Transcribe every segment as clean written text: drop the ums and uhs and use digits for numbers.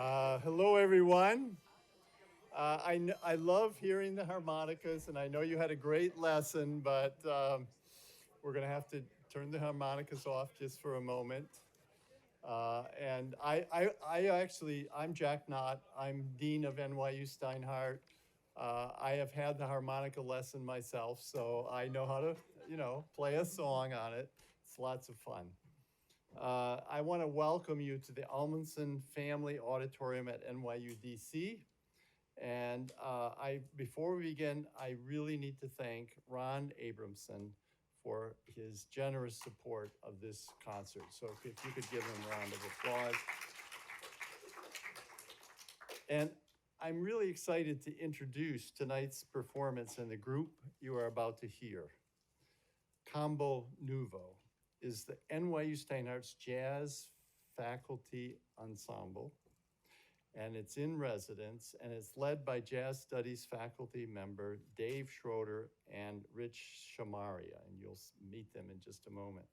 Hello, everyone. I love hearing the harmonicas, and I know you had a great lesson, but we're going to have to turn the harmonicas off just for a moment. I'm Jack Knott. I'm Dean of NYU Steinhardt. I have had the harmonica lesson myself, so I know how to, play a song on it. It's lots of fun. I want to welcome you to the Almondson Family Auditorium at NYU DC. And before we begin, I really need to thank Ron Abramson for his generous support of this concert. So if you could give him a round of applause. And I'm really excited to introduce tonight's performance and the group you are about to hear. Combo Nuvo is the NYU Steinhardt's jazz faculty ensemble, and it's in residence, and it's led by jazz studies faculty member Dave Schroeder and Rich Shemaria, and you'll meet them in just a moment.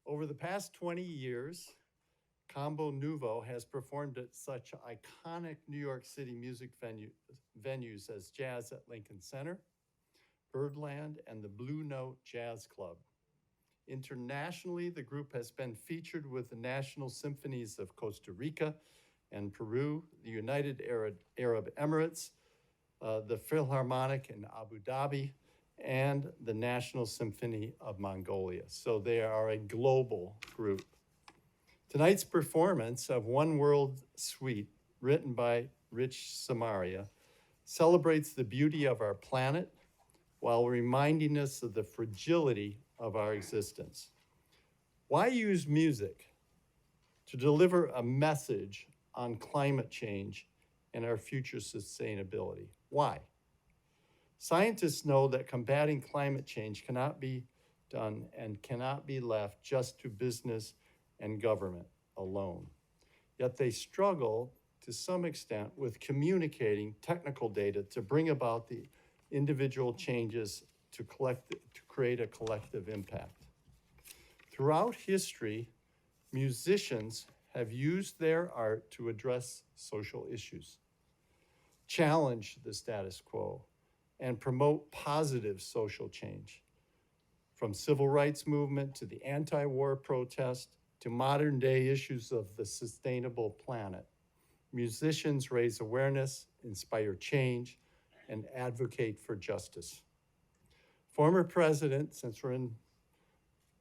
Over the past 20 years, Combo Nuvo has performed at such iconic New York City music venues as Jazz at Lincoln Center, Birdland, and the Blue Note Jazz Club. Internationally, the group has been featured with the National Symphonies of Costa Rica and Peru, the United Arab Emirates, the Philharmonic in Abu Dhabi, and the National Symphony of Mongolia. So they are a global group. Tonight's performance of One World Suite, written by Rich Shemaria, celebrates the beauty of our planet while reminding us of the fragility of our existence. Why use music to deliver a message on climate change and our future sustainability? Why? Scientists know that combating climate change cannot be done and cannot be left just to business and government alone. Yet they struggle to some extent with communicating technical data to bring about the individual changes to create a collective impact. Throughout history, musicians have used their art to address social issues, challenge the status quo, and promote positive social change. From civil rights movement to the anti-war protest to modern day issues of the sustainable planet, musicians raise awareness, inspire change, and advocate for justice. Former president, since we're in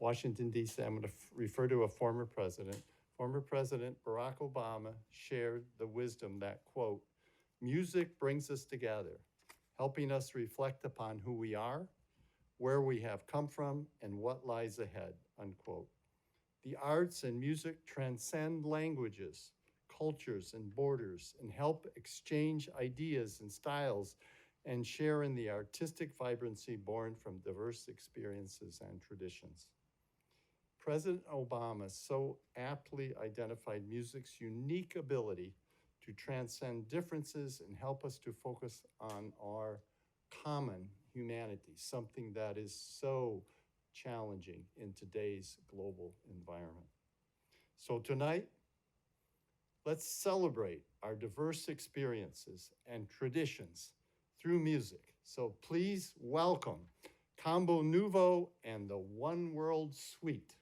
Washington, D.C., I'm going to refer to a former president. Former President Barack Obama shared the wisdom that, quote, music brings us together, helping us reflect upon who we are, where we have come from, and what lies ahead, unquote. The arts and music transcend languages, cultures, and borders, and help exchange ideas and styles and share in the artistic vibrancy born from diverse experiences and traditions. President Obama so aptly identified music's unique ability to transcend differences and help us to focus on our common humanity, something that is so challenging in today's global environment. So tonight, let's celebrate our diverse experiences and traditions through music. So please welcome Combo Nuvo and the One World Suite.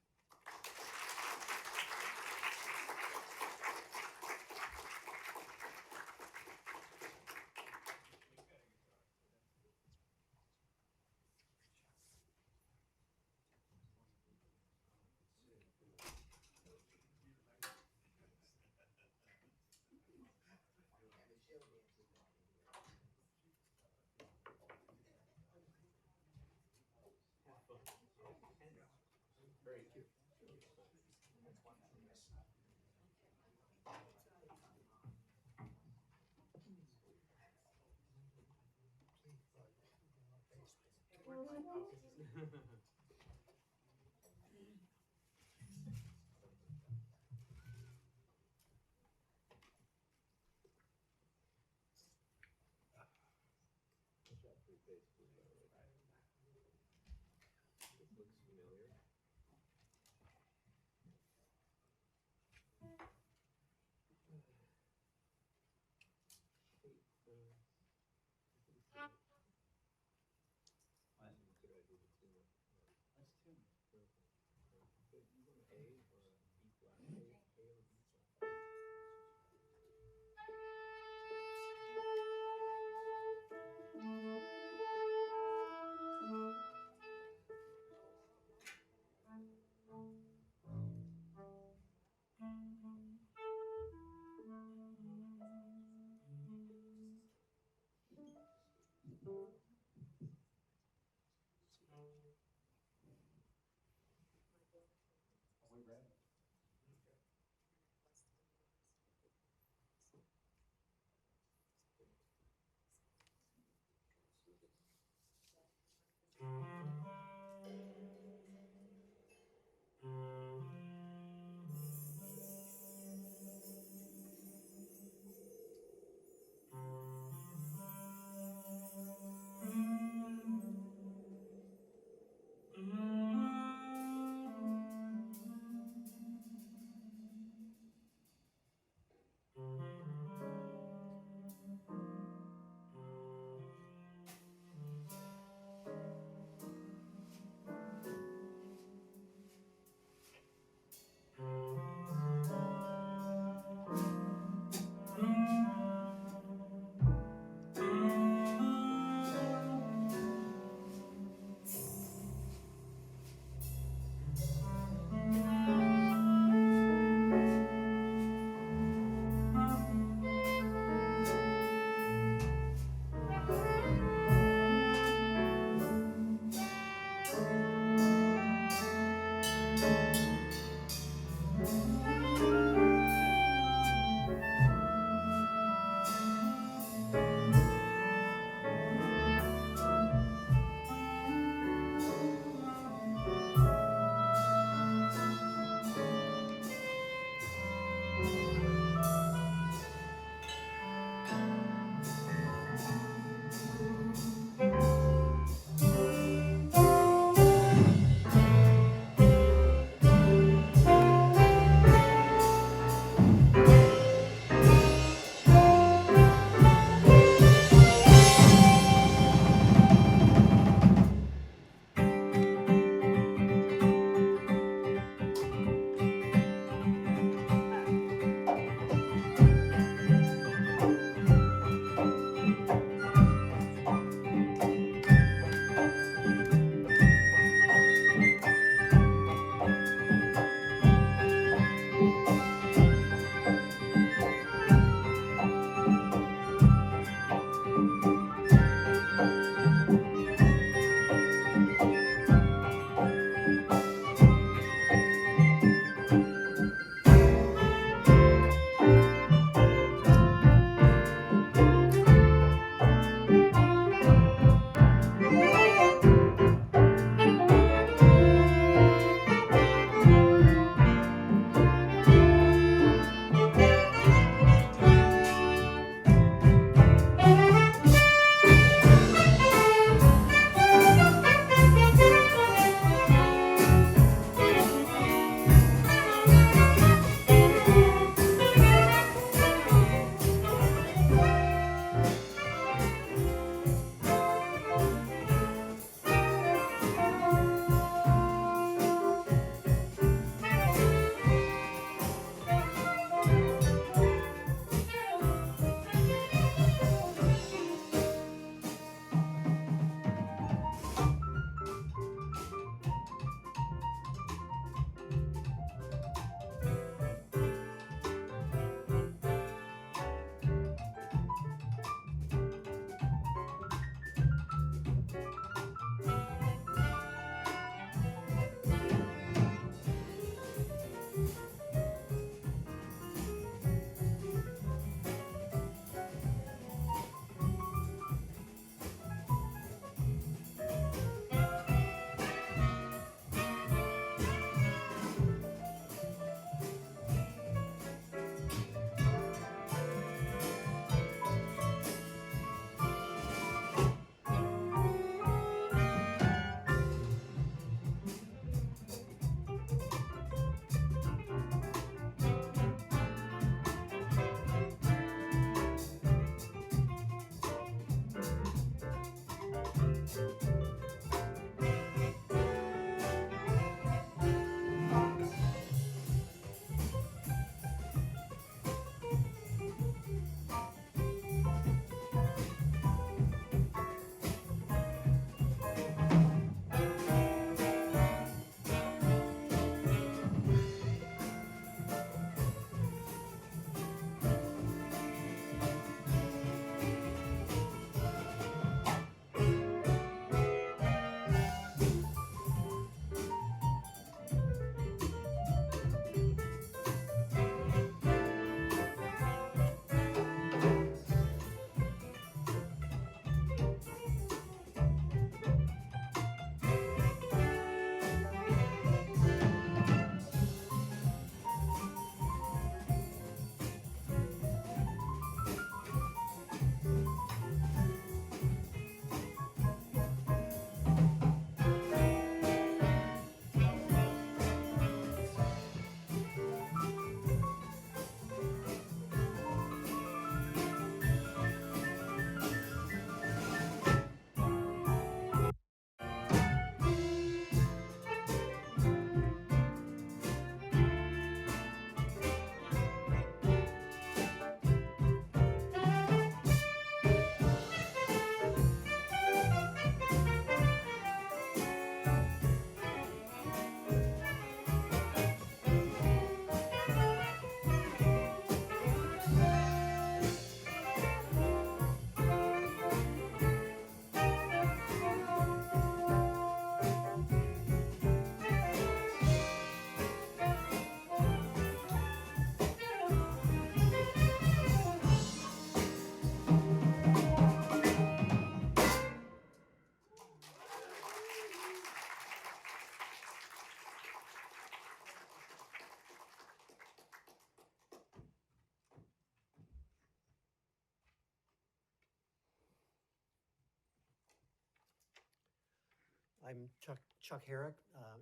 I'm Chuck Herrick,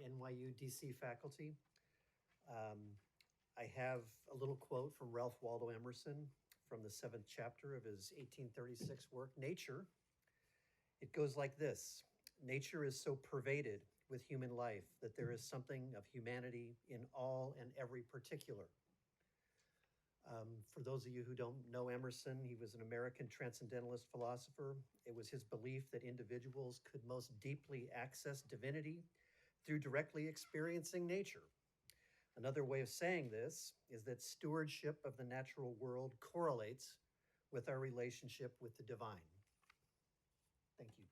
NYU DC faculty. I have a little quote from Ralph Waldo Emerson from the 7th chapter of his 1836 work, Nature. It goes like this: nature is so pervaded with human life that there is something of humanity in all and every particular. For those of you who don't know Emerson, he was an American transcendentalist philosopher. It was his belief that individuals could most deeply access divinity through directly experiencing nature. Another way of saying this is that stewardship of the natural world correlates with our relationship with the divine. Thank you.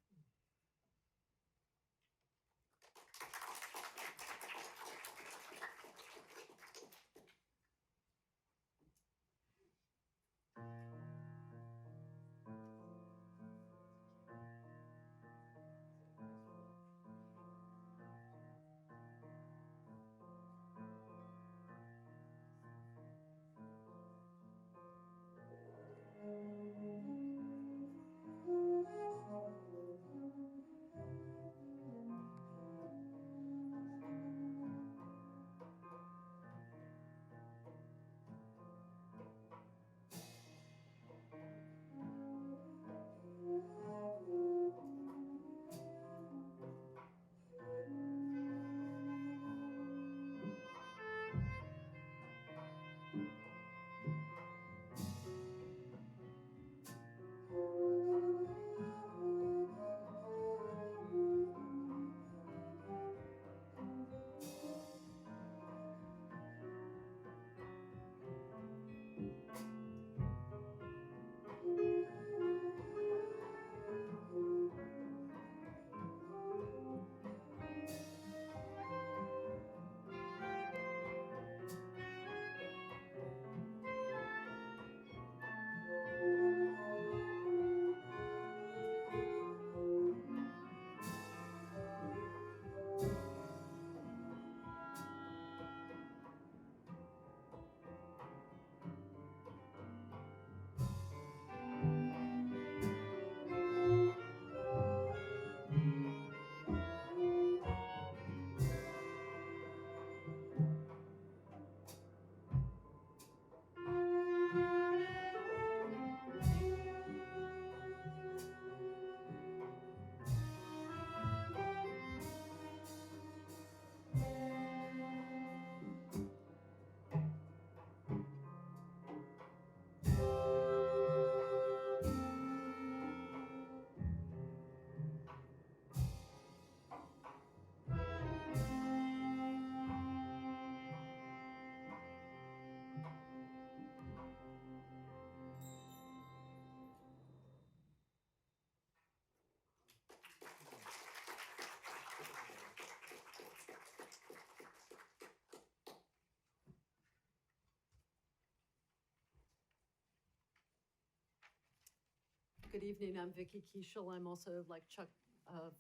Good evening, I'm Vicki Kieshel. I'm also, like Chuck,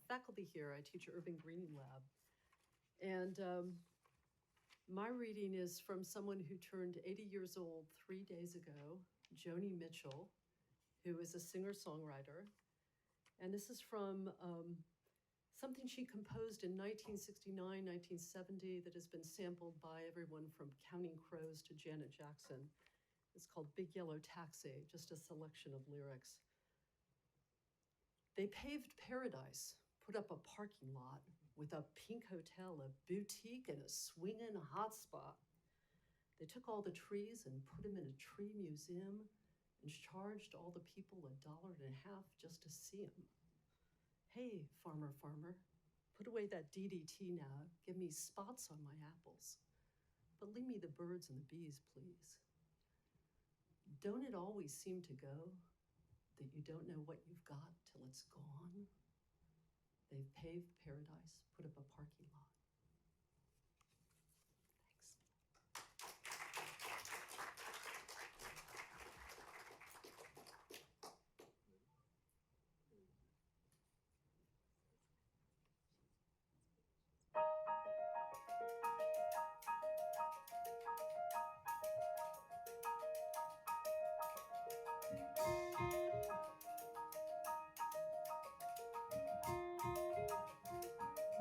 faculty here. I teach at Urban Greening Lab. And my reading is from someone who turned 80 years old 3 days ago, Joni Mitchell, who is a singer-songwriter. And this is from something she composed in 1969, 1970 that has been sampled by everyone from Counting Crows to Janet Jackson. It's called Big Yellow Taxi, just a selection of lyrics. They paved paradise, put up a parking lot with a pink hotel, a boutique, and a swingin' hotspot. They took all the trees and put them in a tree museum and charged all the people $1.50 just to see them. Hey, farmer, put away that DDT now. Give me spots on my apples. But leave me the birds and the bees, please. Don't it always seem to go that you don't know what you've got till it's gone? They've paved paradise, put up a parking lot. Thanks.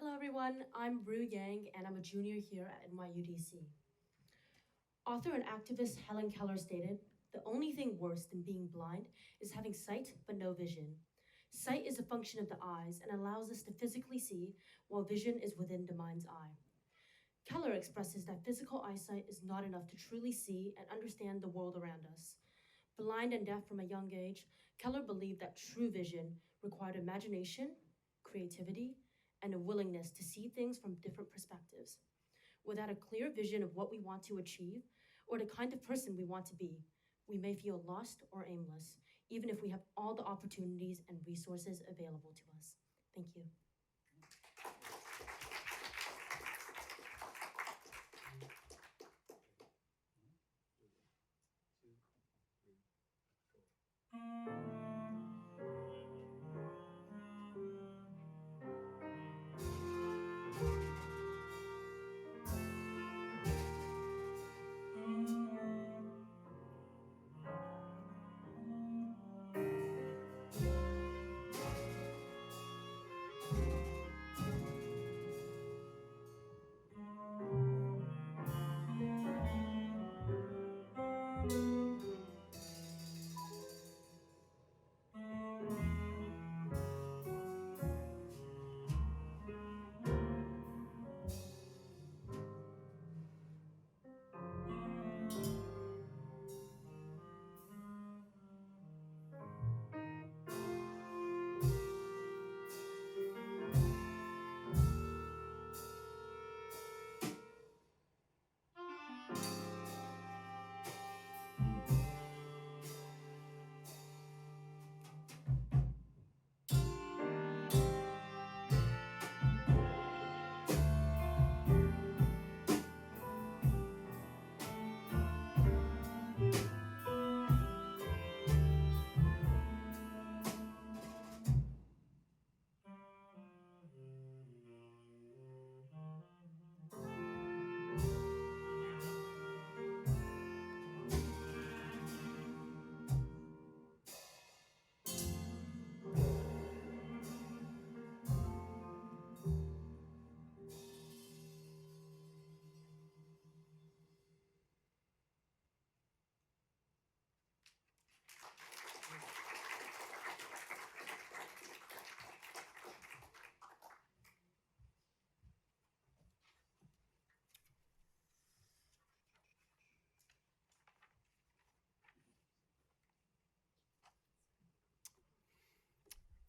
Hello everyone, I'm Rue Yang and I'm a junior here at NYU DC. Author and activist Helen Keller stated, "The only thing worse than being blind is having sight but no vision. Sight is a function of the eyes and allows us to physically see, while vision is within the mind's eye." Keller expresses that physical eyesight is not enough to truly see and understand the world around us. Blind and deaf from a young age, Keller believed that true vision required imagination, creativity, and a willingness to see things from different perspectives. Without a clear vision of what we want to achieve or the kind of person we want to be, we may feel lost or aimless, even if we have all the opportunities and resources available to us. Thank you.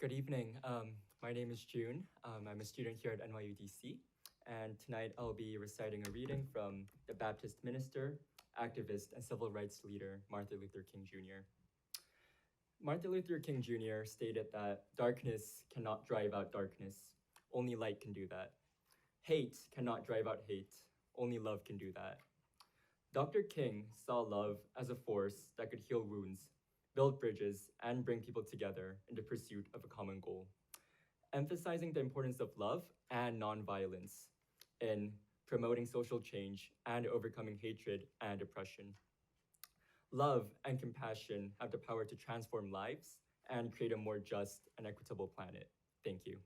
Good evening. My name is June. I'm a student here at NYU DC, and tonight I'll be reciting a reading from the Baptist minister, activist, and civil rights leader, Martin Luther King Jr. Martin Luther King Jr. stated that darkness cannot drive out darkness, only light can do that. Hate cannot drive out hate, only love can do that. Dr. King saw love as a force that could heal wounds, build bridges, and bring people together in the pursuit of a common goal, emphasizing the importance of love and nonviolence in promoting social change and overcoming hatred and oppression. Love and compassion have the power to transform lives and create a more just and equitable planet. Thank you.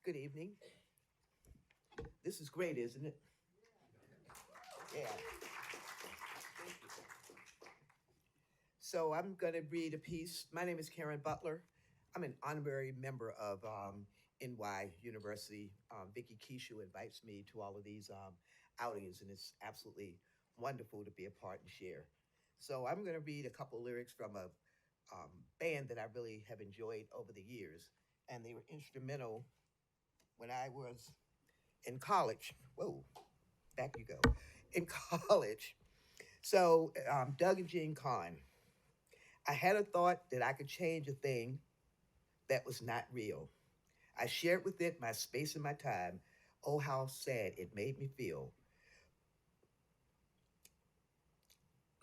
Good evening. This is great, isn't it? Yeah. So I'm going to read a piece. My name is Karen Butler. I'm an honorary member of NY University. Vicki Keishu invites me to all of these outings, and it's absolutely wonderful to be a part and share. So I'm going to read a couple lyrics from a band that I really have enjoyed over the years, and they were instrumental when I was in college. Whoa, back you go. In college. So Doug and Jean Kahn. I had a thought that I could change a thing that was not real. I shared with it my space and my time. Oh, how sad it made me feel.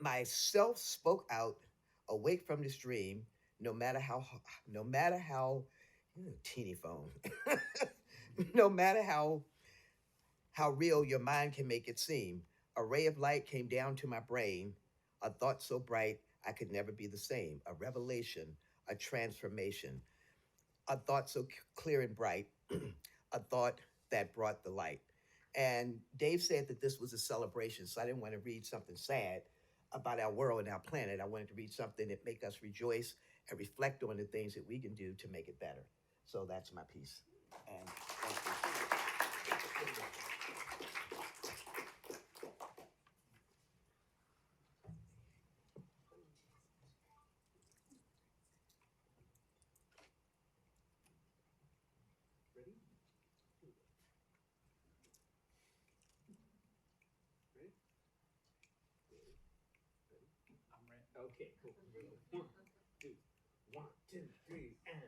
Myself spoke out, awake from this dream, no matter how, teeny phone, no matter how real your mind can make it seem. A ray of light came down to my brain, a thought so bright I could never be the same, a revelation, a transformation, a thought so clear and bright, a thought that brought the light. And Dave said that this was a celebration, so I didn't want to read something sad about our world and our planet. I wanted to read something that make us rejoice and reflect on the things that we can do to make it better. So that's my piece. And thank you. Okay, cool. One, two, three, and.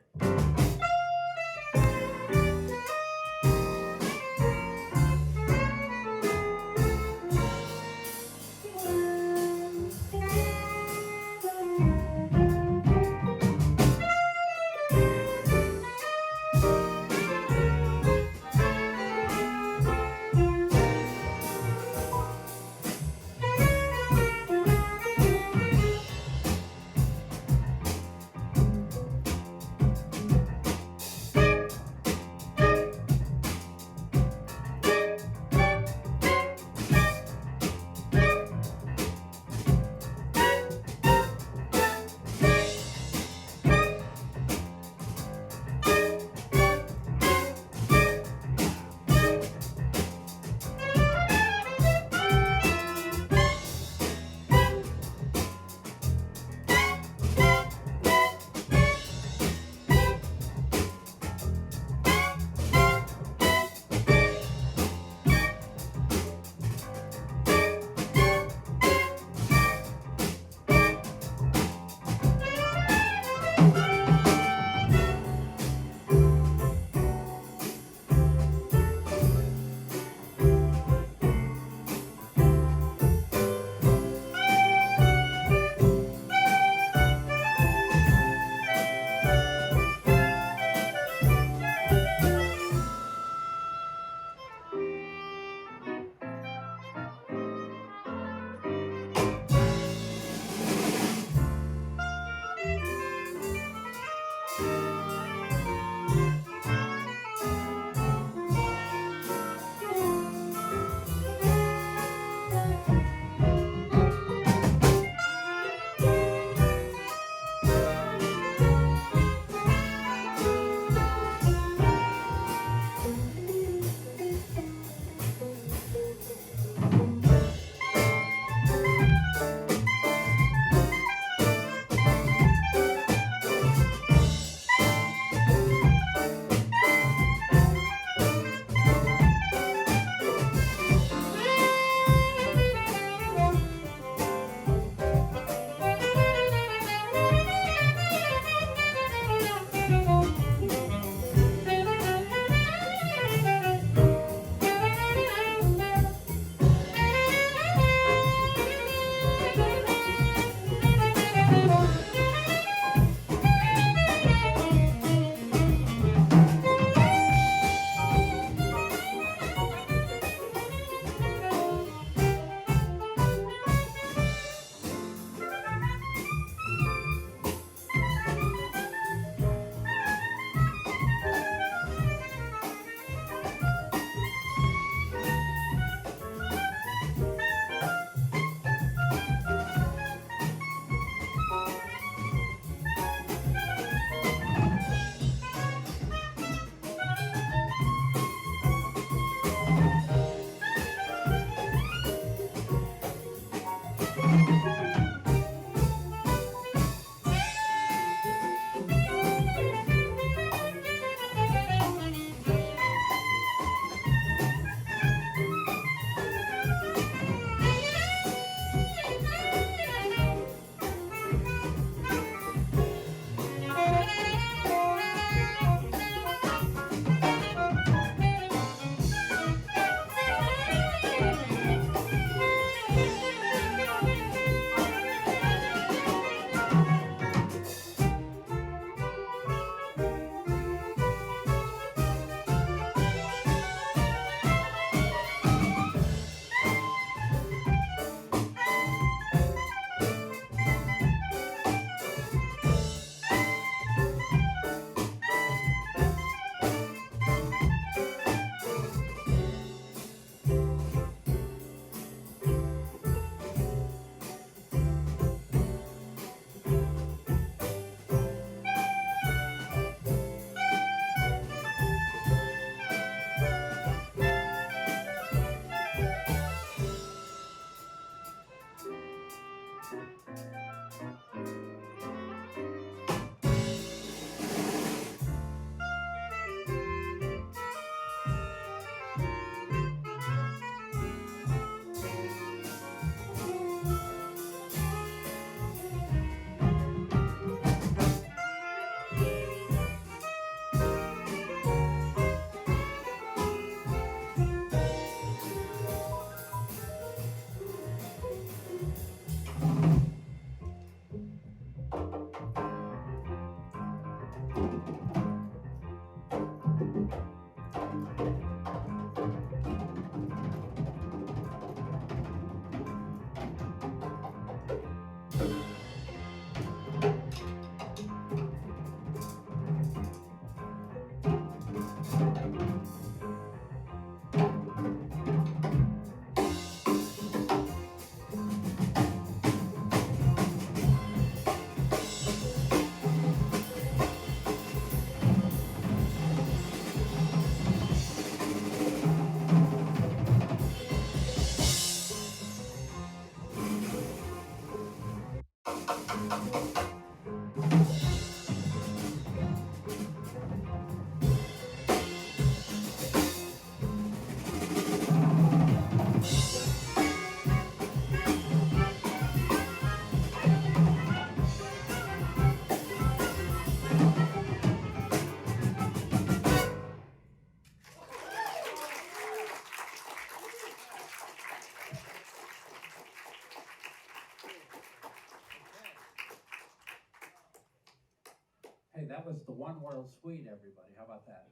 Hey, that was the One World Suite, everybody. How about that?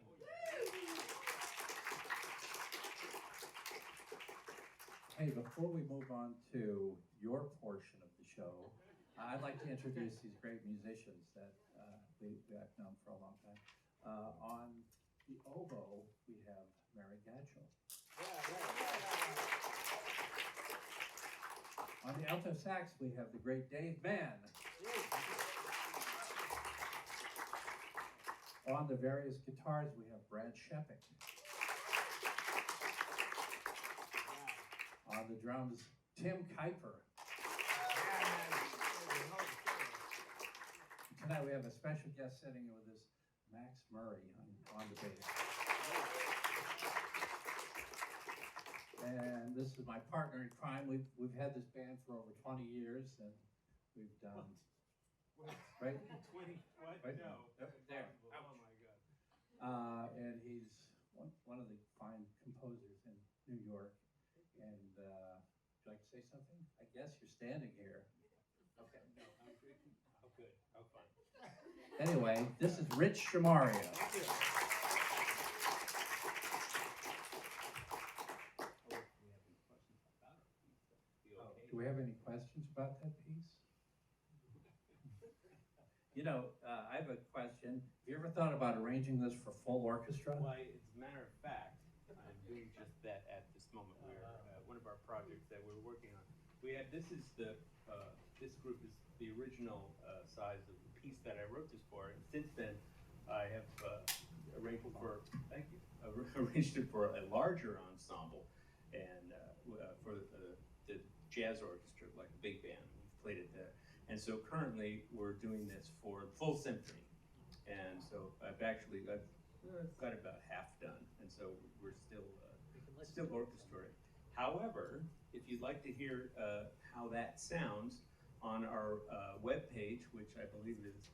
Hey, before we move on to your portion of the show, I'd like to introduce these great musicians that I've known for a long time. On the oboe, we have Mary Gatchell. On the alto sax, we have the great Dave Mann. On the various guitars, we have Brad Shepik. On the drums, Tim Kuiper. Tonight we have a special guest sitting with us, Max Murray, on the bass. And this is my partner in crime. We've had this band for over 20 years, and we've done. Right? 20, what? Right? No. There. Oh my God. And he's one of the fine composers in New York. And would you like to say something? I guess you're standing here. Okay. No, I'm good. Oh, good. Oh, fine. Anyway, this is Rich Shemaria. Thank you. Do we have any questions about that piece? You know, I have a question. Have you ever thought about arranging this for full orchestra? Why, as a matter of fact, I'm doing just that at this moment. We're one of our projects that we're working on. This group is the original size of the piece that I wrote this for, and since then I have arranged it for. Thank you. Arranged it for a larger ensemble, and for the jazz orchestra, like a big band. We've played it there. And so currently we're doing this for full symphony. And so I've got about half done. And so we're still orchestrating. However, if you'd like to hear how that sounds on our webpage, which I believe is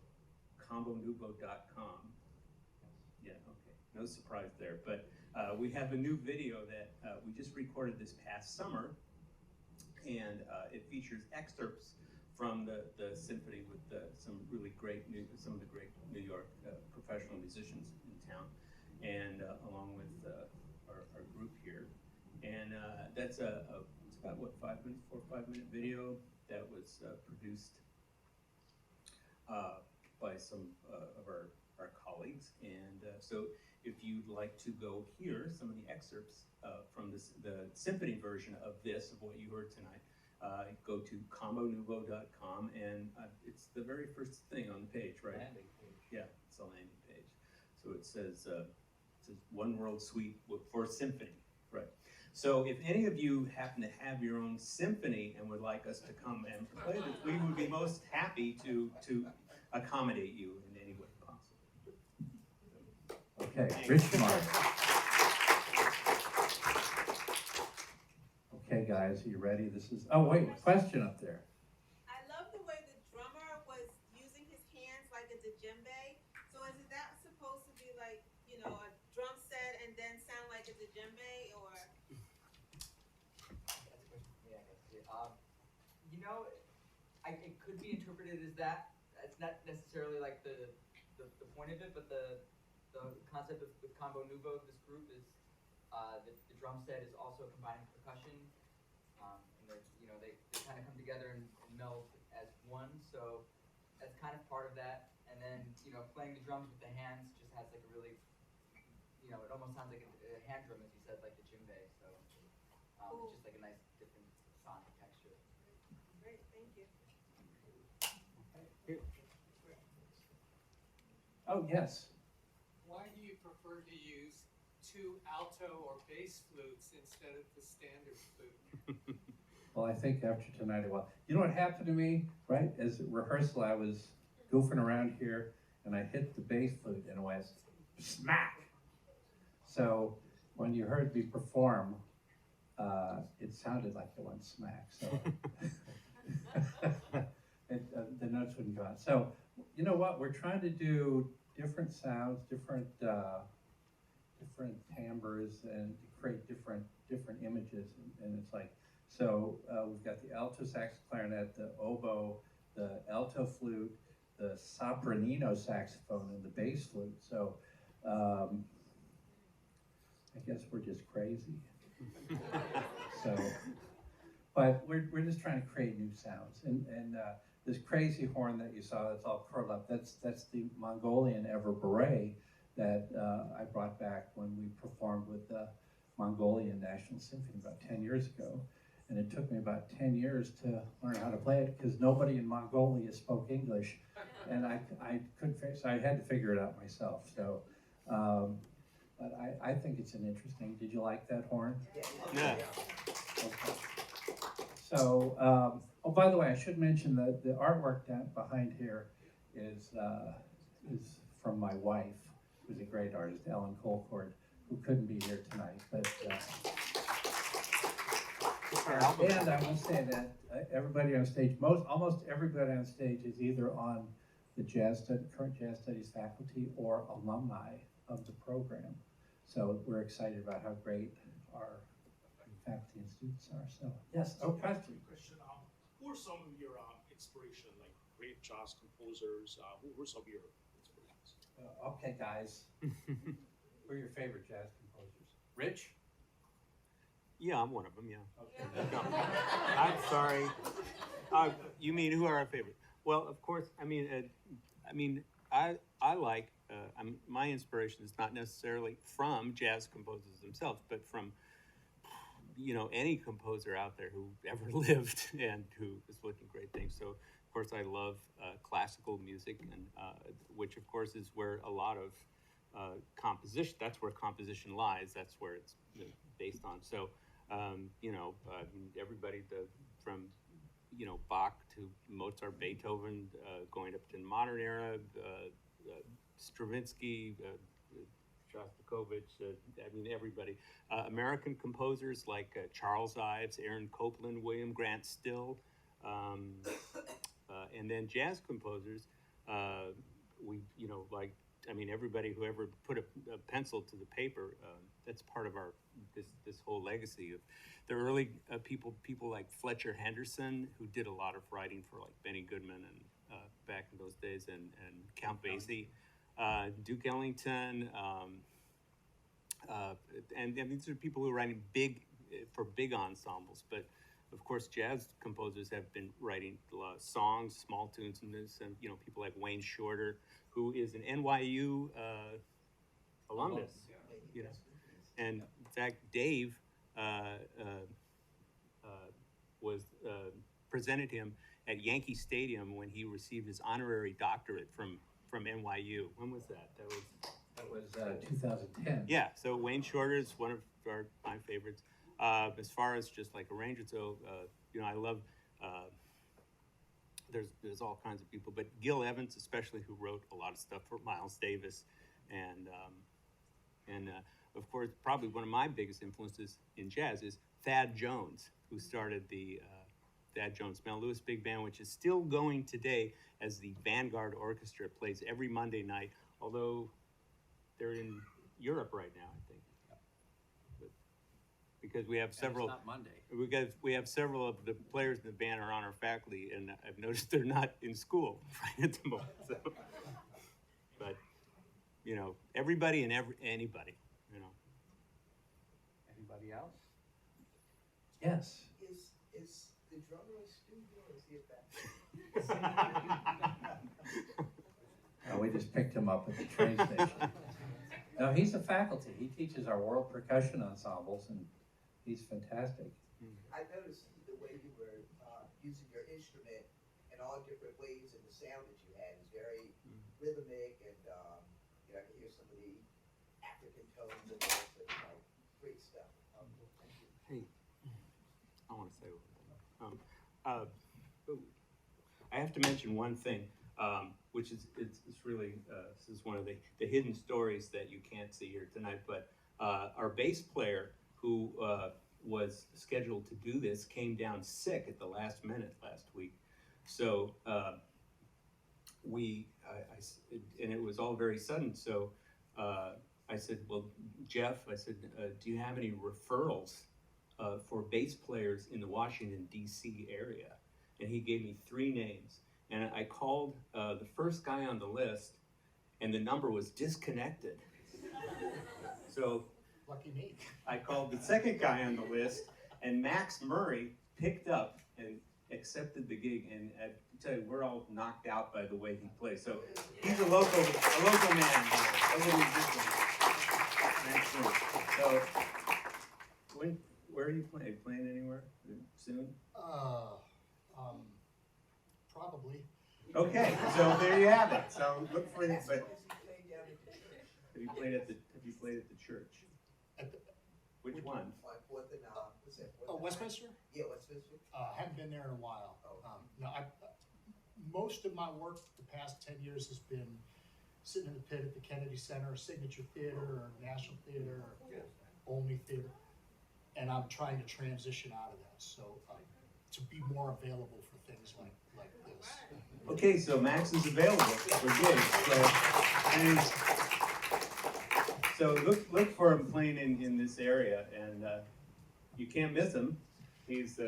combonuvo.com. Yeah, okay, no surprise there. But we have a new video that we just recorded this past summer. And it features excerpts from the symphony with some of the great New York professional musicians in town, and along with our group here. And that's it's about what, 4 or 5 minute video that was produced by some of our colleagues. And so if you'd like to go hear some of the excerpts from the symphony version of what you heard tonight, go to combonuvo.com, and it's the very first thing on the page, right? Landing page. Yeah, it's a landing page. So it says One World Suite for Symphony, right? So if any of you happen to have your own symphony and would like us to come and play this, we would be most happy to accommodate you in any way possible. Okay, Rich Shemaria. Okay, guys, are you ready? Oh wait, question up there. I love the way the drummer was using his hands like a djembe. So is that supposed to be like, a drum set and then sound like a djembe, or? It could be interpreted as that. It's not necessarily like the point of it, but the concept of with Combo Nuvo, this group is the drum set is also combining percussion, and they kind of come together and meld as one. So that's kind of part of that. And then playing the drums with the hands just has like a really it almost sounds like a hand drum, as you said, like the djembe. So it's just like a nice different sonic texture. Great, thank you. Oh, yes. Why do you prefer to use two alto or bass flutes instead of the standard flute? Well, I think after tonight, you know what happened to me, right? As a rehearsal, I was goofing around here and I hit the bass flute and it went smack. So when you heard me perform, it sounded like it went smack. So the notes wouldn't go out. So you know what? We're trying to do different sounds, different timbres, and to create different images. And it's like, so we've got the alto sax clarinet, the oboe, the alto flute, the sopranino saxophone, and the bass flute. So I guess we're just crazy. So, but we're just trying to create new sounds. And this crazy horn that you saw that's all curled up, that's the Mongolian ever beret that I brought back when we performed with the Mongolian National Symphony about 10 years ago. And it took me about 10 years to learn how to play it because nobody in Mongolia spoke English. And I couldn't, so I had to figure it out myself. So, but I think it's an interesting, did you like that horn? Yeah. Okay. So, oh, by the way, I should mention that the artwork down behind here is from my wife, who's a great artist, Ellen Colcord, who couldn't be here tonight. But and I will say that everybody on stage, almost everybody on stage is either on the current jazz studies faculty or alumni of the program. So we're excited about how great our faculty and students are. So yes, question. Who are some of your inspiration, like great jazz composers? Who are some of your inspirations? Okay, guys. Who are your favorite jazz composers? Rich? Yeah, I'm one of them. Yeah. Okay. No, I'm sorry. You mean who are our favorite? Well, of course. I like. My inspiration is not necessarily from jazz composers themselves, but from any composer out there who ever lived and who is looking great things. So of course I love classical music, and which of course is where a lot of composition. That's where composition lies. That's where it's based on. So everybody from Bach to Mozart, Beethoven, going up to the modern era, Stravinsky, Shostakovich, everybody. American composers like Charles Ives, Aaron Copland, William Grant Still, and then jazz composers. Everybody who ever put a pencil to the paper, that's part of our this whole legacy of the early people like Fletcher Henderson, who did a lot of writing for like Benny Goodman and back in those days, and Count Basie, Duke Ellington, and these are people who are writing big ensembles. But of course, jazz composers have been writing a lot of songs, small tunes, and people like Wayne Shorter, who is an NYU alumnus. And in fact, Dave was presented him at Yankee Stadium when he received his honorary doctorate from NYU. When was that? That was 2010. Yeah, so Wayne Shorter is one of my favorites. As far as just like arrangers, so I love. There's all kinds of people, but Gil Evans, especially, who wrote a lot of stuff for Miles Davis, and of course, probably one of my biggest influences in jazz is Thad Jones, who started the Thad Jones Mel Lewis Big Band, which is still going today as the Vanguard Orchestra. Plays every Monday night, although they're in Europe right now, I think. But because we have several. And it's not Monday. We have several of the players in the band are on our faculty, and I've noticed they're not in school right at the moment. So. But you know, everybody and anybody, you know. Anybody else? Yes. Is the drummer a student or is he a faculty? No, we just picked him up at the train station. No, he's a faculty. He teaches our world percussion ensembles, and he's fantastic. I noticed the way you were using your instrument in all different ways, and the sound that you had is very rhythmic, and you know, I can hear some of the African tones and all, so it's like great stuff. Thank you. Hey, I want to say one thing. I have to mention one thing, which is it's really this is one of the hidden stories that you can't see here tonight. But our bass player, who was scheduled to do this, came down sick at the last minute last week. So and it was all very sudden. So I said, well, Jeff, I said, do you have any referrals for bass players in the Washington, D.C. area? And he gave me 3 names. And I called the first guy on the list, and the number was disconnected. So Lucky me. I called the second guy on the list, and Max Murray picked up and accepted the gig. And I tell you, we're all knocked out by the way he plays. So he's a local man, a local musician. Max Murray. So where are you playing? Are you playing anywhere soon? Probably. Okay, so there you have it. So look for it. But have you played at the church? Which one? What's that? Westminster? Yeah, Westminster. Haven't been there in a while. No, most of my work the past 10 years has been sitting in the pit at the Kennedy Center, Signature Theater, or National Theater, or Olney Theater, and I'm trying to transition out of that. So to be more available for things like this. Okay, so Max is available for gigs. So look for him playing in this area, and you can't miss him. He's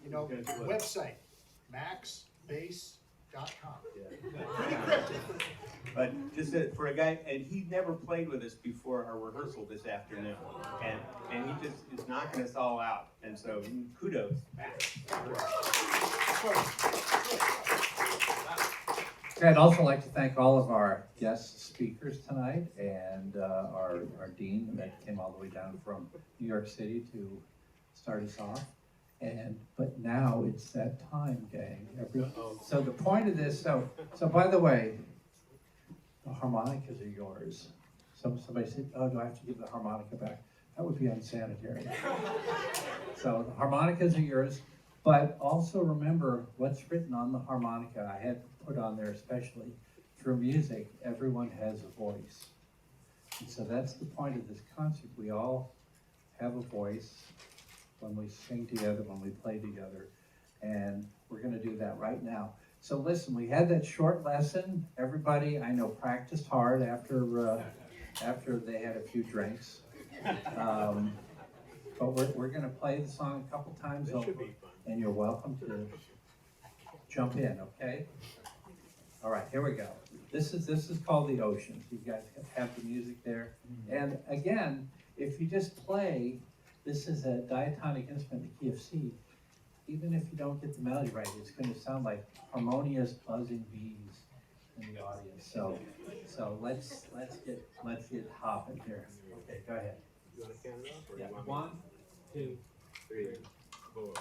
Website maxbass.com. Yeah. But just for a guy, and he never played with us before our rehearsal this afternoon, and he just is knocking us all out. And so kudos, Max. Okay, I'd also like to thank all of our guest speakers tonight, and our dean that came all the way down from New York City to start us off. But now it's that time, gang. So the point of this, so by the way, the harmonicas are yours. Somebody said, oh, do I have to give the harmonica back? That would be unsanitary. So the harmonicas are yours, but also remember what's written on the harmonica. I had put on there especially, through music, everyone has a voice. And so that's the point of this concert. We all have a voice when we sing together, when we play together, and we're gonna do that right now. So listen, we had that short lesson. Everybody, I know, practiced hard after they had a few drinks. But we're gonna play the song a couple times over, and you're welcome to jump in, okay? All right, here we go. This is called The Oceans. You guys have the music there. And again, if you just play, this is a diatonic instrument, the key of C. Even if you don't get the melody right, it's going to sound like harmonious buzzing bees in the audience. So let's get hopping here. Okay, go ahead. You want to count it off? Or Yeah. you want 1, 2, 3, 4.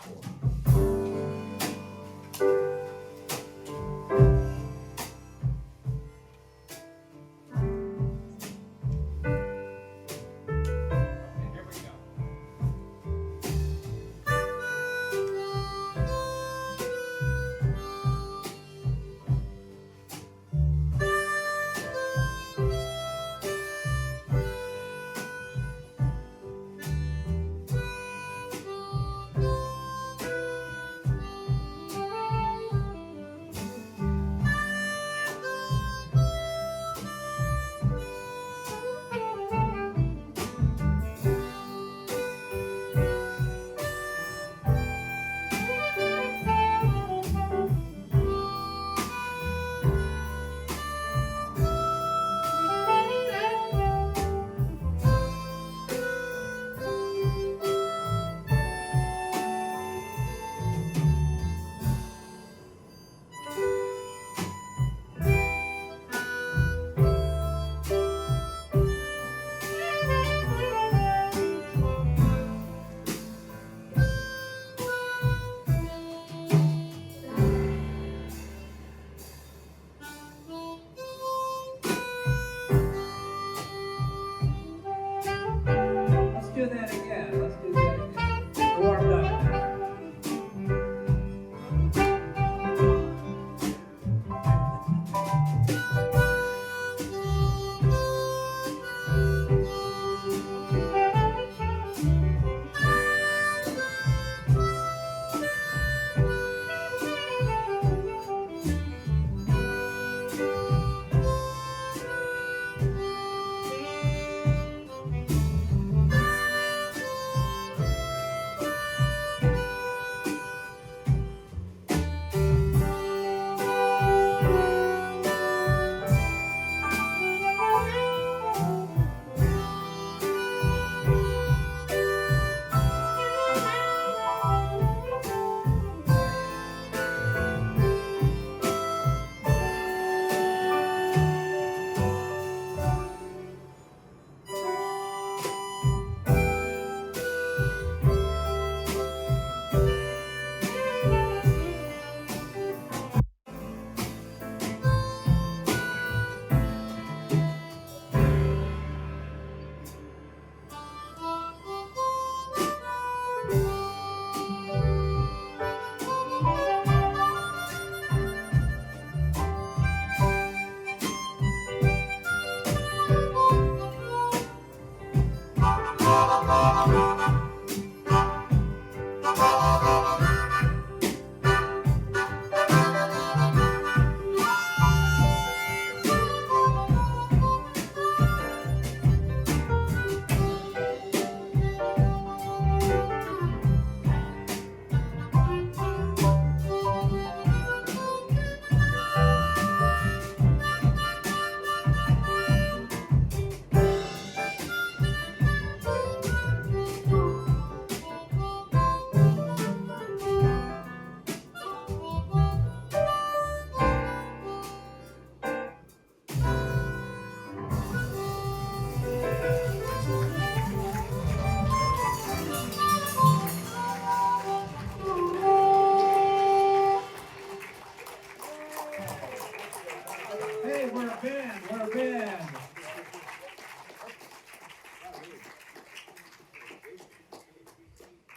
our band.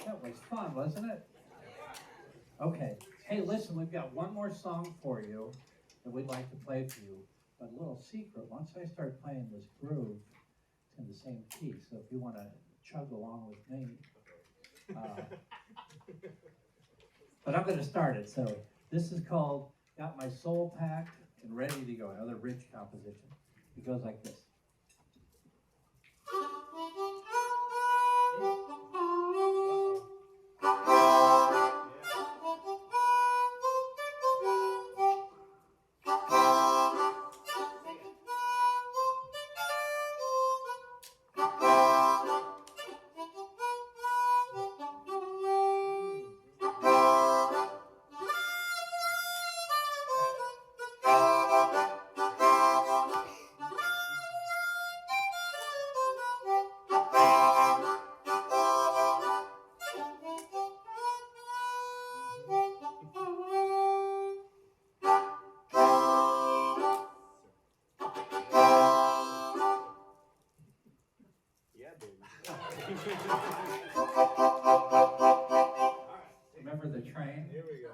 That was fun, wasn't it? Okay. Hey, listen, we've got one more song for you that we'd like to play for you. But a little secret, once I start playing this groove, it's in the same key. So if you want to chug along with me. But I'm going to start it. So this is called Got My Soul Packed and Ready to Go. Another Rich composition. It goes like this. Remember the train? Here we go.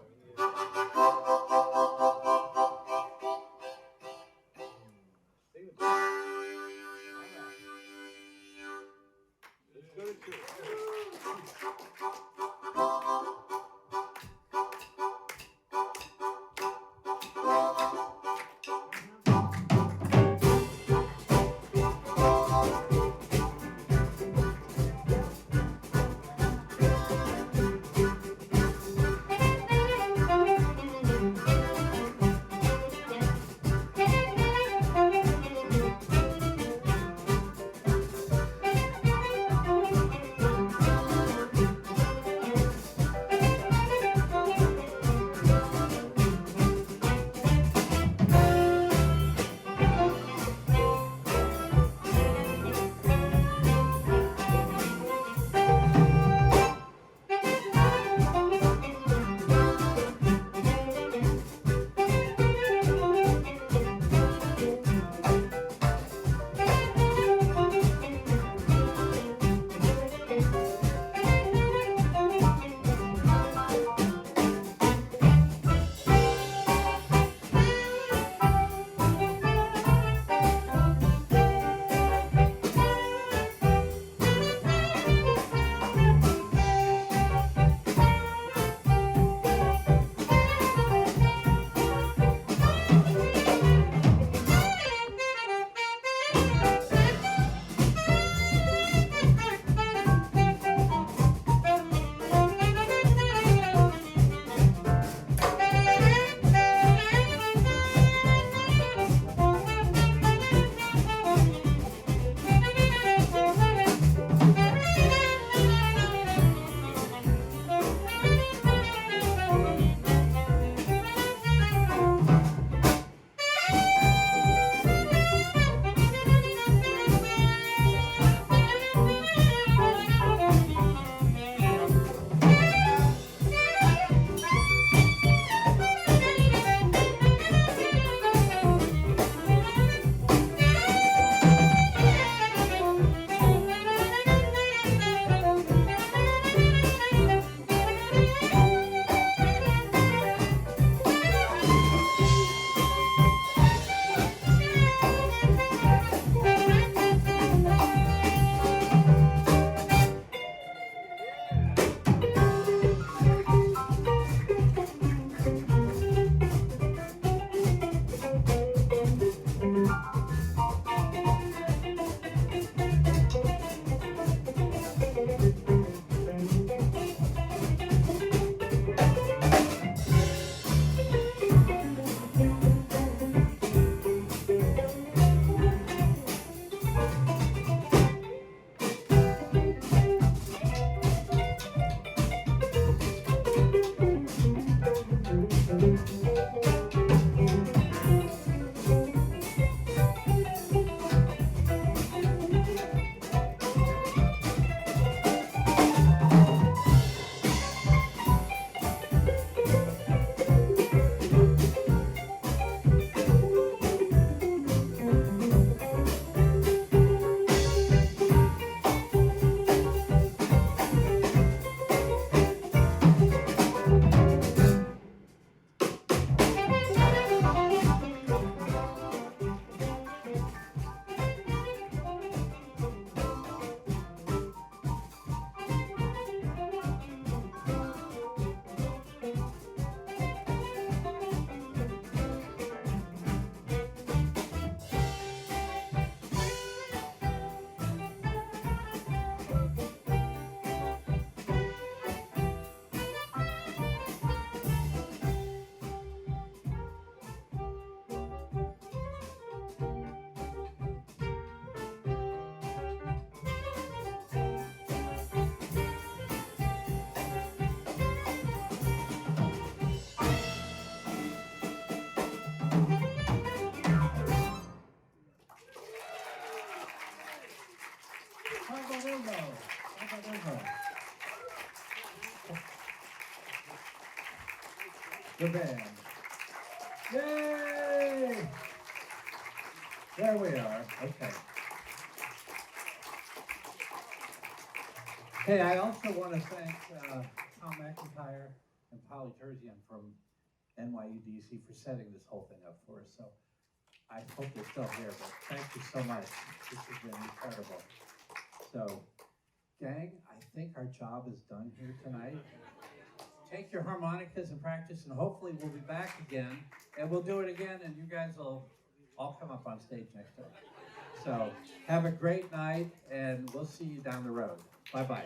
Nuvo. Combo Nuvo. The band. Yay! There we are. Okay. Hey, I also want to thank Tom McIntyre and Polly Terzian from NYU DC for setting this whole thing up for us. So I hope they're still here, but thank you so much. This has been incredible. So, gang, I think our job is done here tonight. Take your harmonicas and practice, and hopefully we'll be back again, and we'll do it again, and you guys will all come up on stage next time. So have a great night, and we'll see you down the road. Bye-bye.